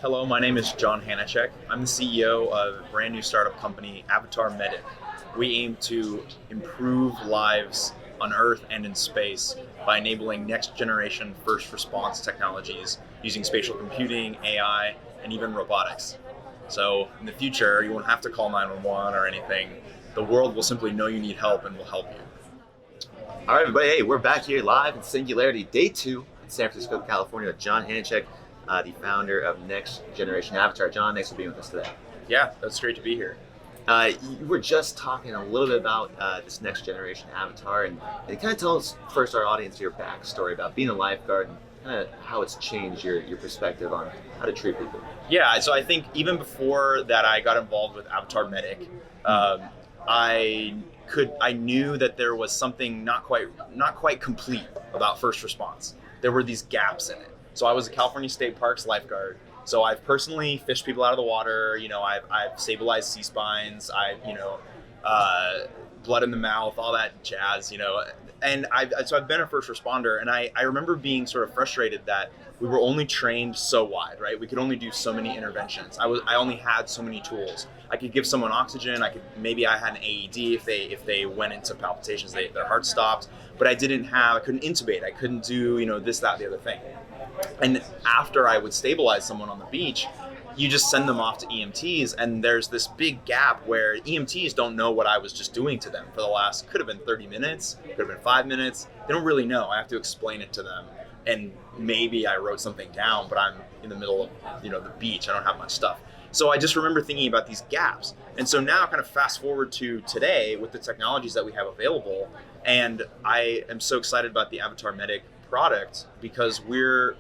Hello, my name is John Hanachek. I'm the CEO of a brand new startup company, Avatar Medic. We aim to improve lives on Earth and in space by enabling next generation first response technologies using spatial computing, AI, and even robotics. So in the future, you won't have to call 911 or anything. The world will simply know you need help and will help you. All right, everybody. Hey, we're back here live in Singularity, day 2 in San Francisco, California, with John Hanachek, the founder of Next Generation Avatar. John, thanks for being with us today. Yeah, that's great to be here. You were just talking a little bit about this Next Generation Avatar, and kind of tell us first, our audience, your backstory about being a lifeguard and kind of how it's changed your perspective on how to treat people. Yeah, so I think even before that I got involved with Avatar Medic, I knew that there was something not quite complete about first response. There were these gaps in it. So I was a California State Parks lifeguard. So I've personally fished people out of the water. I've stabilized sea spines. Blood in the mouth, all that jazz. And I've been a first responder, and I remember being sort of frustrated that we were only trained so wide, right? We could only do so many interventions. I only had so many tools. I could give someone oxygen. Maybe I had an AED if they went into palpitations, their heart stopped. But I couldn't intubate. I couldn't do this, that, the other thing. And after I would stabilize someone on the beach, you just send them off to EMTs, and there's this big gap where EMTs don't know what I was just doing to them for the last, could have been 30 minutes, could have been 5 minutes. They don't really know. I have to explain it to them. And maybe I wrote something down, but I'm in the middle of the beach. I don't have much stuff. So I just remember thinking about these gaps. And so now kind of fast forward to today with the technologies that we have available. And I am so excited about the Avatar Medic product because we're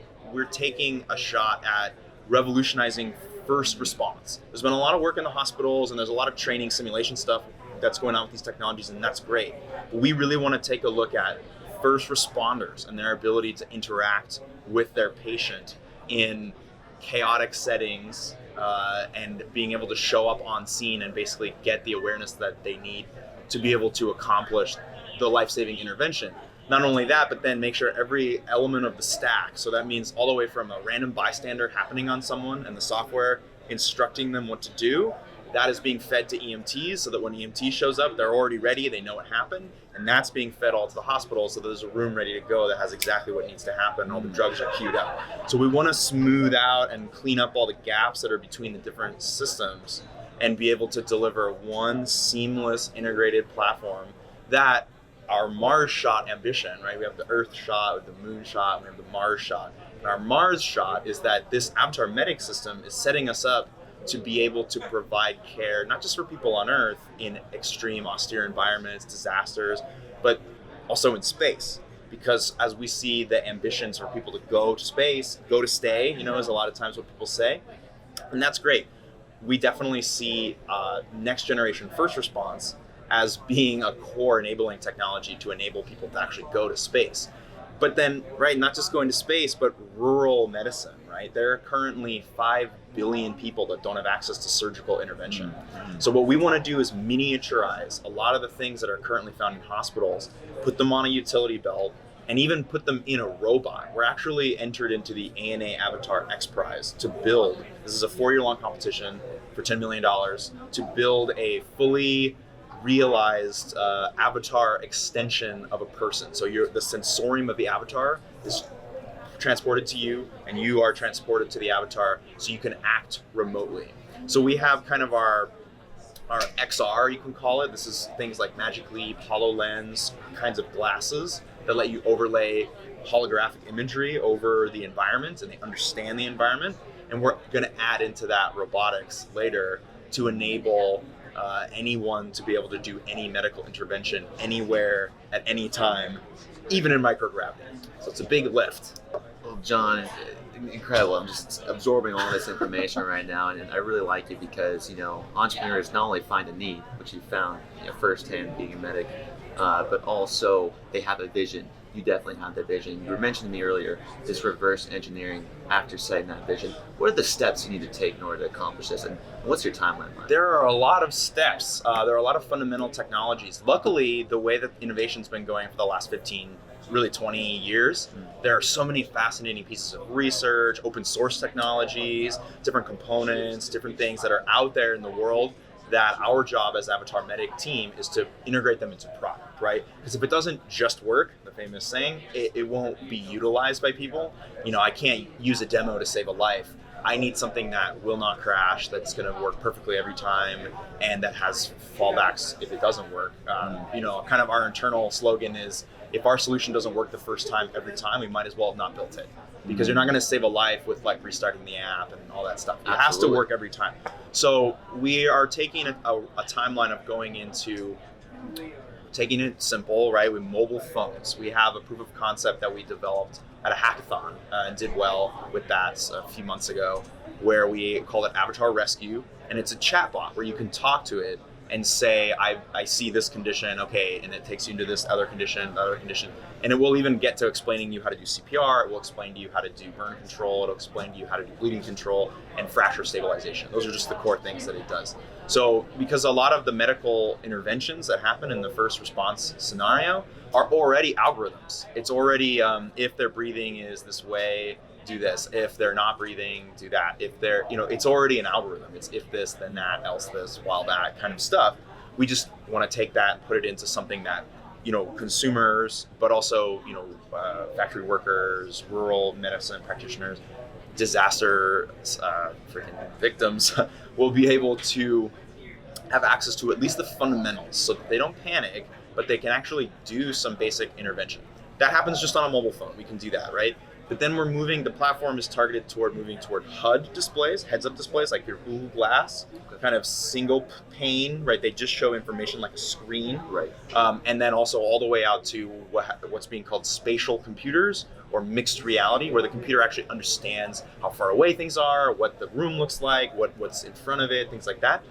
taking a shot at revolutionizing first response. There's been a lot of work in the hospitals, and there's a lot of training simulation stuff that's going on with these technologies, and that's great. But we really want to take a look at first responders and their ability to interact with their patient in chaotic settings, and being able to show up on scene and basically get the awareness that they need to be able to accomplish the life-saving intervention. Not only that, but then make sure every element of the stack, so that means all the way from a random bystander happening on someone and the software instructing them what to do, that is being fed to EMTs so that when EMT shows up, they're already ready, they know what happened, and that's being fed all to the hospital so there's a room ready to go that has exactly what needs to happen, all the drugs are queued up. So we want to smooth out and clean up all the gaps that are between the different systems and be able to deliver one seamless integrated platform that our Mars shot ambition, right? We have the Earth shot, we have the Moon shot, we have the Mars shot. And our Mars shot is that this Avatar Medic system is setting us up to be able to provide care, not just for people on Earth in extreme austere environments, disasters, but also in space. Because as we see the ambitions for people to go to space, go to stay, is a lot of times what people say. And that's great. We definitely see next generation first response as being a core enabling technology to enable people to actually go to space. But then, right, not just going to space, but rural medicine, right? There are currently 5 billion people that don't have access to surgical intervention. Mm-hmm. So what we want to do is miniaturize a lot of the things that are currently found in hospitals, put them on a utility belt, and even put them in a robot. We're actually entered into the ANA Avatar X Prize to build, this is a 4-year-long competition for $10 million, to build a fully realized avatar extension of a person. So the sensorium of the avatar is transported to you, and you are transported to the avatar, so you can act remotely. So we have kind of our XR, you can call it. This is things like Magic Leap, HoloLens kinds of glasses that let you overlay holographic imagery over the environment, and they understand the environment. And we're going to add into that robotics later to enable anyone to be able to do any medical intervention anywhere at any time, even in microgravity. So it's a big lift. Well, John, incredible. I'm just absorbing all this information right now, and I really like it because entrepreneurs not only find a need, which you found firsthand being a medic, but also they have a vision. You definitely have that vision. You were mentioning to me earlier this reverse engineering after setting that vision. What are the steps you need to take in order to accomplish this, and what's your timeline like? There are a lot of steps. There are a lot of fundamental technologies. Luckily, the way that innovation's been going for the last 15 really 20 years. There are so many fascinating pieces of research, open source technologies, different components, different things that are out there in the world that our job as Avatar Medic team is to integrate them into product, right? Because if it doesn't just work, the famous saying, it won't be utilized by people. I can't use a demo to save a life. I need something that will not crash, that's going to work perfectly every time, and that has fallbacks if it doesn't work. Kind of our internal slogan is, if our solution doesn't work the first time every time, we might as well have not built it. Because you're not going to save a life with like restarting the app and all that stuff. It has to work every time. So we are taking a timeline of going into taking it simple, right? With mobile phones. We have a proof of concept that we developed at a hackathon and did well with that a few months ago, where we call it Avatar Rescue. And it's a chatbot where you can talk to it and say, I see this condition, okay, and it takes you into this other condition, and it will even get to explaining you how to do CPR, it will explain to you how to do burn control, it'll explain to you how to do bleeding control and fracture stabilization. Those are just the core things that it does. So because a lot of the medical interventions that happen in the first response scenario are already algorithms. It's already, if their breathing is this way, do this. If they're not breathing, do that. If they're, it's already an algorithm. It's if this, then that, else this, while that kind of stuff. We just want to take that, put it into something that, consumers, but also, factory workers, rural medicine practitioners, disaster victims will be able to have access to at least the fundamentals so that they don't panic, but they can actually do some basic intervention. That happens just on a mobile phone. We can do that, right? But then the platform is targeted toward moving toward HUD displays, heads-up displays, like your Google Glass, kind of single pane, right? They just show information like a screen. Right. And then also all the way out to what's being called spatial computers, or mixed reality, where the computer actually understands how far away things are, what the room looks like, what's in front of it, things like that,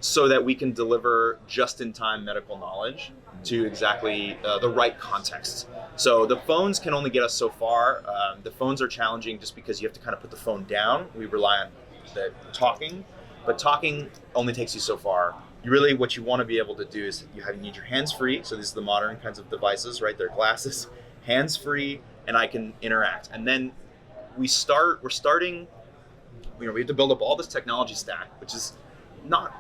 so that we can deliver just-in-time medical knowledge to exactly the right context. So the phones can only get us so far. The phones are challenging just because you have to kind of put the phone down. We rely on the talking, but talking only takes you so far. What you want to be able to do is you need your hands free. So these are the modern kinds of devices, right? They're glasses, hands free, and I can interact. And then we're starting, we have to build up all this technology stack, which is not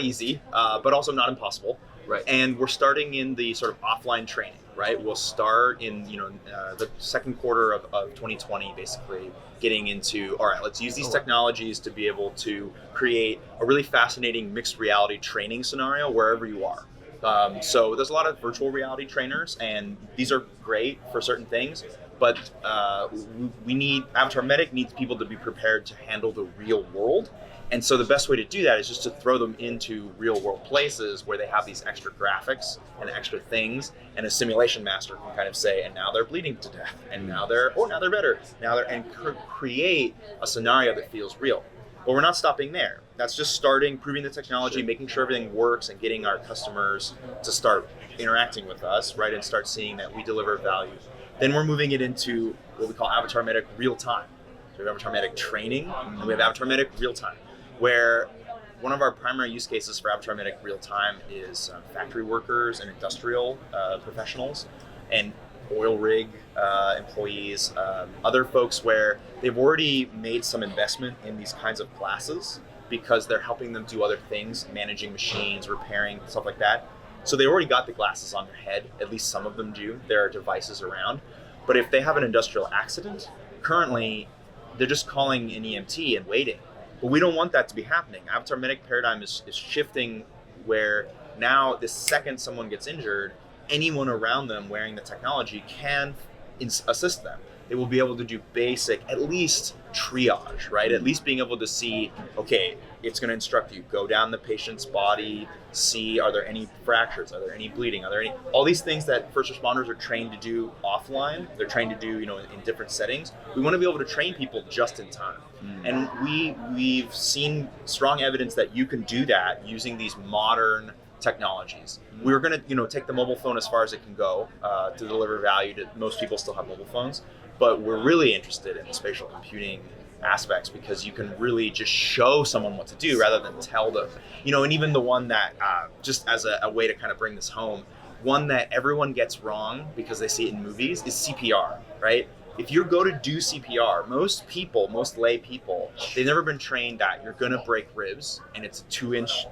easy, but also not impossible. Right. And we're starting in the sort of offline training, right? We'll start in, the second quarter of 2020, basically getting into, all right, let's use these technologies to be able to create a really fascinating mixed reality training scenario wherever you are. So there's a lot of virtual reality trainers, and these are great for certain things, but Avatar Medic needs people to be prepared to handle the real world. And so the best way to do that is just to throw them into real world places where they have these extra graphics and extra things, and a simulation master can kind of say, and now they're bleeding to death, and now they're better, and create a scenario that feels real. But we're not stopping there. That's just starting, proving the technology, making sure everything works, and getting our customers to start interacting with us, right, and start seeing that we deliver value. Then we're moving it into what we call Avatar Medic Real Time. So we have Avatar Medic Training, and we have Avatar Medic Real Time, where one of our primary use cases for Avatar Medic Real Time is factory workers and industrial professionals, and oil rig employees, other folks where they've already made some investment in these kinds of classes because they're helping them do other things, managing machines, repairing, stuff like that. So they already got the glasses on their head, at least some of them do. There are devices around. But if they have an industrial accident, currently they're just calling an EMT and waiting. But we don't want that to be happening. Avatar Medic paradigm is shifting, where now the second someone gets injured, anyone around them wearing the technology can assist them. They will be able to do basic, at least triage, right? At least being able to see, okay, it's going to instruct you, go down the patient's body, see, are there any fractures? Are there any bleeding? Are there any, all these things that first responders are trained to do offline, they're trained to do, in different settings. We want to be able to train people just in time. And we've seen strong evidence that you can do that using these modern technologies. We're going to, take the mobile phone as far as it can go to deliver value to most people. Still have mobile phones, but we're really interested in the spatial computing aspects, because you can really just show someone what to do rather than tell them, and even the one that just as a way to kind of bring this home, one that everyone gets wrong because they see it in movies is CPR, right? If you go to do CPR, most lay people, they've never been trained that you're gonna break ribs, and it's a 2-inch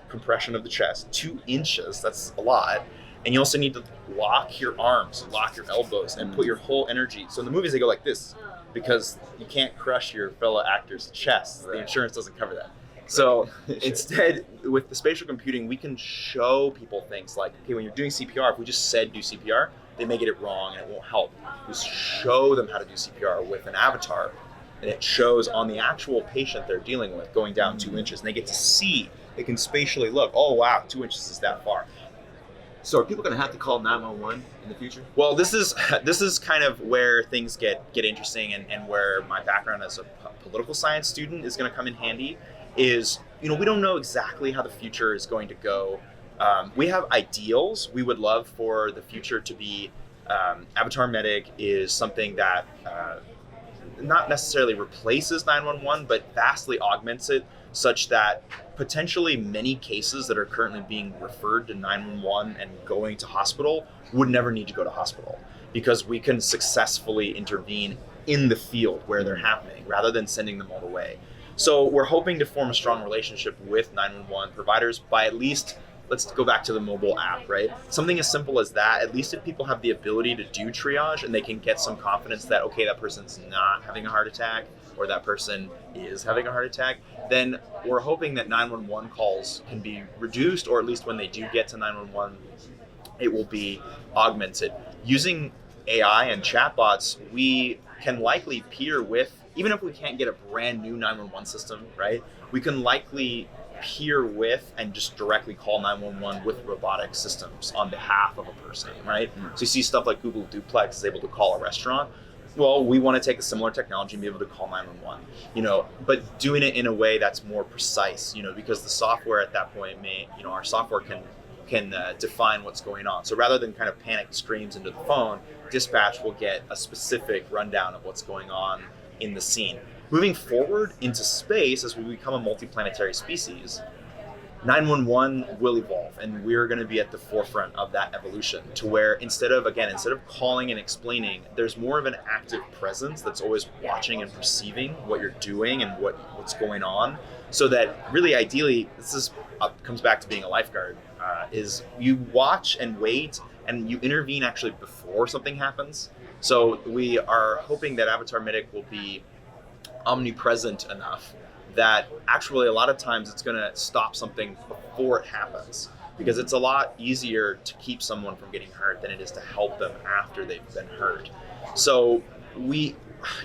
compression of the chest, 2 inches, that's a lot. And you also need to lock your arms, lock your elbows, and put your whole energy. So in the movies, they go like this because you can't crush your fellow actor's chest. The insurance doesn't cover that. So instead, with the spatial computing, we can show people things like, okay, when you're doing CPR, if we just said do CPR, they may get it wrong and it won't help. We show them how to do CPR with an avatar, and it shows on the actual patient they're dealing with going down 2 inches, and they get to see, they can spatially look, oh wow, 2 inches is that far. So are people going to have to call 911 in the future? Well, this is kind of where things get interesting, and where my background as a political science student is going to come in handy. Is, we don't know exactly how the future is going to go. We have ideals. We would love for the future to be Avatar Medic is something that not necessarily replaces 911, but vastly augments it, such that potentially many cases that are currently being referred to 911 and going to hospital would never need to go to hospital, because we can successfully intervene in the field where they're happening rather than sending them all the way. So we're hoping to form a strong relationship with 911 providers by at least, let's go back to the mobile app, right? Something as simple as that, at least if people have the ability to do triage and they can get some confidence that, okay, that person's not having a heart attack or that person is having a heart attack, then we're hoping that 911 calls can be reduced, or at least when they do get to 911, it will be augmented. Using AI and chatbots, we can likely peer with, even if we can't get a brand new 911 system, right? We can likely peer with and just directly call 911 with robotic systems on behalf of a person, right? So you see stuff like Google Duplex is able to call a restaurant. Well, we want to take a similar technology and be able to call 911, but doing it in a way that's more precise, because the software at that point our software can define what's going on. So rather than kind of panicked screams into the phone, dispatch will get a specific rundown of what's going on in the scene. Moving forward into space, as we become a multiplanetary species, 911 will evolve, and we're going to be at the forefront of that evolution, to where instead of calling and explaining, there's more of an active presence that's always watching and perceiving what you're doing and what's going on, so that really ideally, comes back to being a lifeguard, is you watch and wait and you intervene actually before something happens. So we are hoping that Avatar Medic will be omnipresent enough that actually a lot of times it's going to stop something before it happens, because it's a lot easier to keep someone from getting hurt than it is to help them after they've been hurt. So we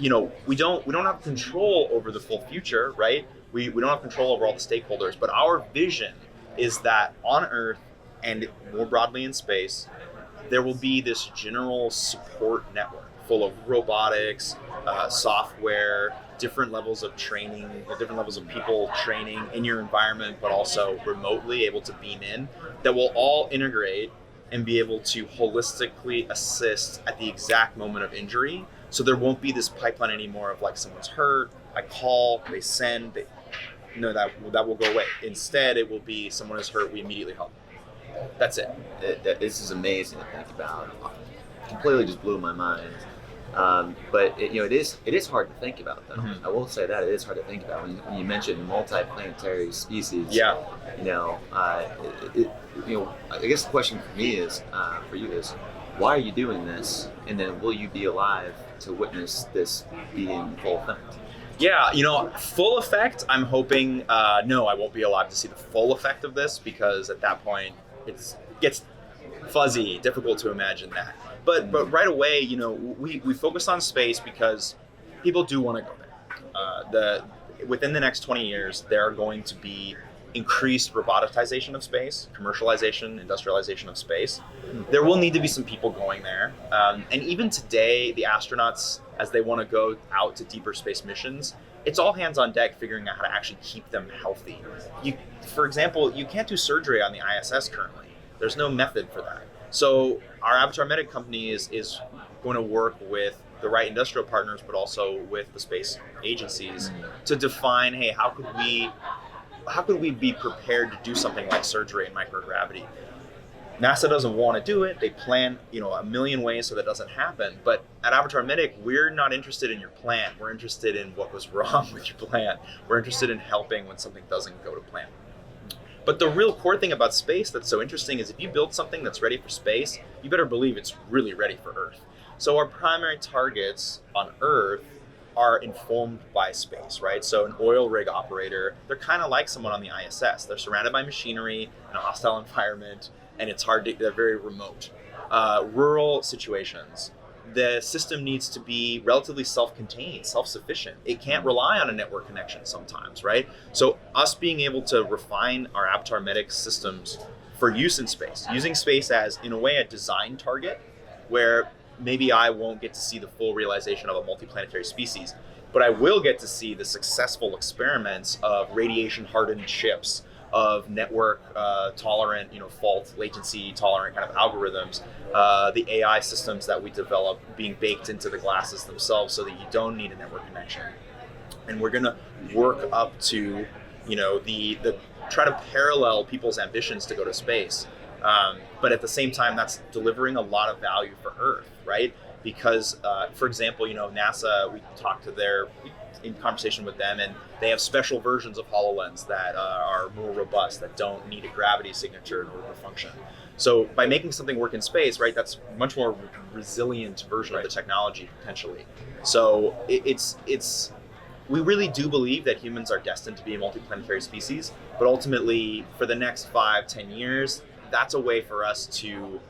don't have control over the full future, right? We don't have control over all the stakeholders, but our vision is that on Earth and more broadly in space, there will be this general support network full of robotics, software, different levels of training, different levels of people training in your environment, but also remotely able to beam in, that will all integrate and be able to holistically assist at the exact moment of injury. So there won't be this pipeline anymore of like, someone's hurt, I call, they send, that will go away. Instead, it will be someone is hurt, we immediately help. That's it. This is amazing to think about. Completely just blew my mind. But it is hard to think about, though. Mm-hmm. I will say that it is hard to think about when you mention multiplanetary species. Yeah. I guess the question for me is, why are you doing this? And then will you be alive to witness this be in full effect? Yeah, full effect, I'm hoping, no, I won't be alive to see the full effect of this, because at that point it gets fuzzy, difficult to imagine that. But right away, we focus on space because people do want to go there. Within the next 20 years, there are going to be increased roboticization of space, commercialization, industrialization of space. There will need to be some people going there. And even today, the astronauts, as they want to go out to deeper space missions, it's all hands on deck figuring out how to actually keep them healthy. For example, you can't do surgery on the ISS currently. There's no method for that. So our Avatar Medic company is going to work with the right industrial partners, but also with the space agencies to define, hey, how could we be prepared to do something like surgery in microgravity? NASA doesn't want to do it. They plan, a million ways so that doesn't happen. But at Avatar Medic, we're not interested in your plan. We're interested in what goes wrong with your plan. We're interested in helping when something doesn't go to plan. But the real core thing about space that's so interesting is if you build something that's ready for space, you better believe it's really ready for Earth. So our primary targets on Earth are informed by space, right? So an oil rig operator, they're kind of like someone on the ISS. They're surrounded by machinery in a hostile environment, and they're very remote. Rural situations, the system needs to be relatively self-contained, self-sufficient. It can't rely on a network connection sometimes, right? So us being able to refine our Avatar Medic systems for use in space, using space as, in a way, a design target where maybe I won't get to see the full realization of a multiplanetary species, but I will get to see the successful experiments of radiation-hardened ships, of network tolerant, fault latency tolerant kind of algorithms, the AI systems that we develop being baked into the glasses themselves so that you don't need a network connection. And we're gonna work up to, the try to parallel people's ambitions to go to space. But at the same time, that's delivering a lot of value for Earth, right? Because, for example, NASA, we talked to in conversation with them, and they have special versions of HoloLens that are more robust, that don't need a gravity signature in order to function. So by making something work in space, right, that's a much more resilient version of the technology potentially. So we really do believe that humans are destined to be a multiplanetary species, but ultimately for the next 5-10 years, that's a way for us to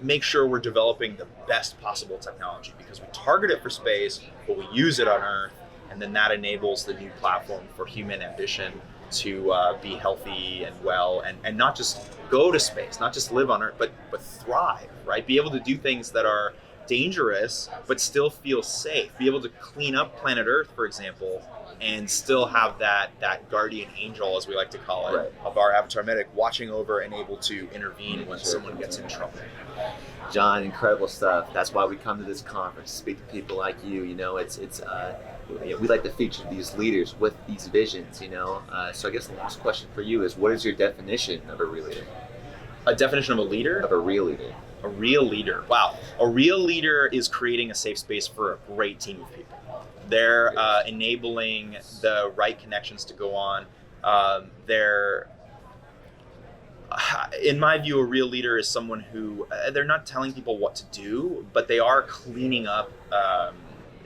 make sure we're developing the best possible technology, because we target it for space, but we use it on Earth, and then that enables the new platform for human ambition to be healthy and well, and not just go to space, not just live on Earth, but thrive, right? Be able to do things that are dangerous, but still feel safe. Be able to clean up planet Earth, for example, and still have that guardian angel, as we like to call it, right, of our Avatar Medic watching over and able to intervene when someone gets in trouble. John, incredible stuff. That's why we come to this conference, to speak to people like you. We like to feature these leaders with these visions. So I guess the last question for you is, what is your definition of a real leader? A definition of a leader? Of a real leader. A real leader. Wow. A real leader is creating a safe space for a great team of people. They're enabling the right connections to go on. In my view, a real leader is someone who, they're not telling people what to do, but they are cleaning up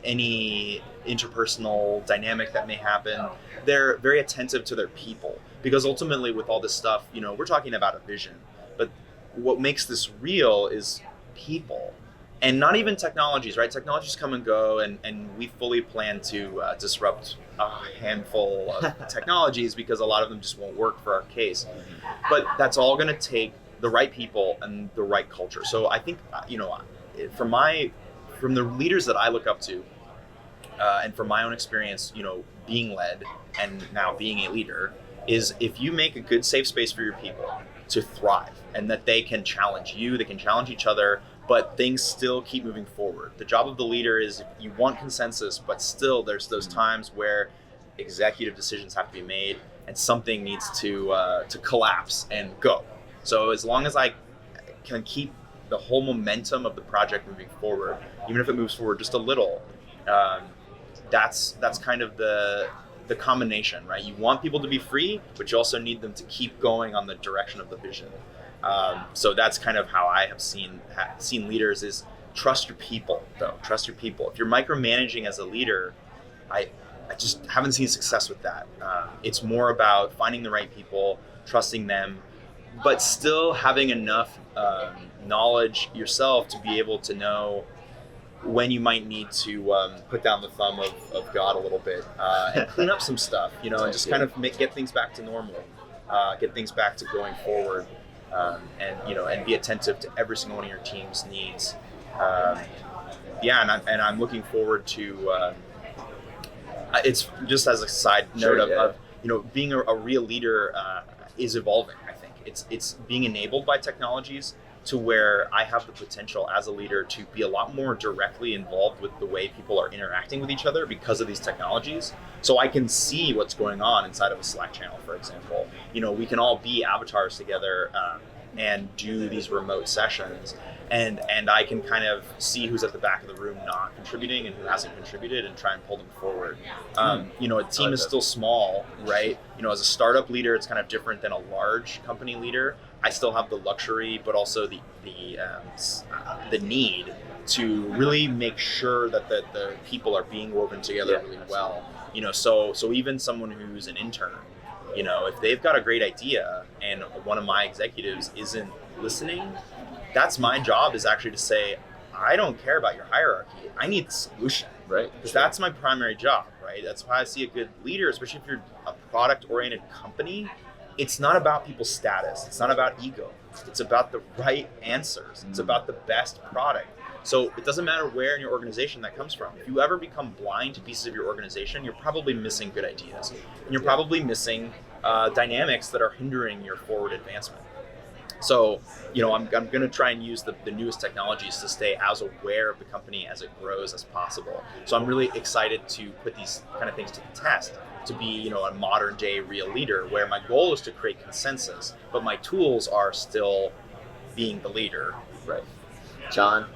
any interpersonal dynamic that may happen. They're very attentive to their people, because ultimately with all this stuff, we're talking about a vision, but what makes this real is people. And not even technologies, right? Technologies come and go, and we fully plan to disrupt a handful of technologies, because a lot of them just won't work for our case. But that's all going to take the right people and the right culture. So I think, from the leaders that I look up to, and from my own experience, being led and now being a leader, is if you make a good safe space for your people to thrive, and that they can challenge you, they can challenge each other, but things still keep moving forward. The job of the leader is, you want consensus, but still there's those times where executive decisions have to be made and something needs to collapse and go. So as long as I can keep the whole momentum of the project moving forward, even if it moves forward just a little, that's kind of the combination, right? You want people to be free, but you also need them to keep going on the direction of the vision. So that's kind of how I have seen leaders, is trust your people, though. Trust your people. If you're micromanaging as a leader, I just haven't seen success with that. It's more about finding the right people, trusting them, but still having enough knowledge yourself to be able to know when you might need to put down the thumb of God a little bit, and clean up some stuff, and just kind of get things back to normal, get things back to going forward. And be attentive to every single one of your team's needs. And I'm looking forward to. It's just as a side note of being a real leader is evolving. I think it's being enabled by technologies to where I have the potential as a leader to be a lot more directly involved with the way people are interacting with each other because of these technologies. So I can see what's going on inside of a Slack channel, for example. We can all be avatars together, and do these remote sessions, and I can kind of see who's at the back of the room not contributing and who hasn't contributed and try and pull them forward. A team is still small, right? As a startup leader, it's kind of different than a large company leader. I still have the luxury, but also the need to really make sure that the people are being woven together really well. So even someone who's an intern, if they've got a great idea and one of my executives isn't listening, that's my job, is actually to say, I don't care about your hierarchy. I need the solution. Right. Because that's my primary job, right? That's why I see a good leader, especially if you're a product-oriented company. It's not about people's status. It's not about ego. It's about the right answers. It's about the best product. So it doesn't matter where in your organization that comes from. If you ever become blind to pieces of your organization, you're probably missing good ideas. And you're probably missing dynamics that are hindering your forward advancement. So, I'm going to try and use the newest technologies to stay as aware of the company as it grows as possible. So I'm really excited to put these kind of things to the test, to be, a modern day real leader, where my goal is to create consensus, but my tools are still being the leader. Right. John,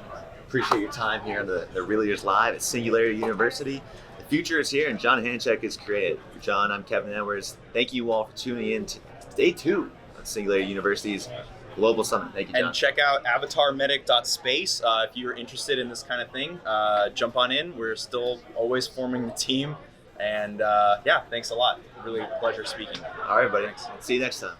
appreciate your time here on the Real Leaders Live at Singularity University. The future is here, and John Hanchek is created. John, I'm Kevin Edwards. Thank you all for tuning in to day 2 of Singularity University's Global Summit. Thank you, John. And check out avatarmedic.space if you're interested in this kind of thing. Jump on in. We're still always forming the team. And thanks a lot. Really a pleasure speaking. All right, buddy. See you next time.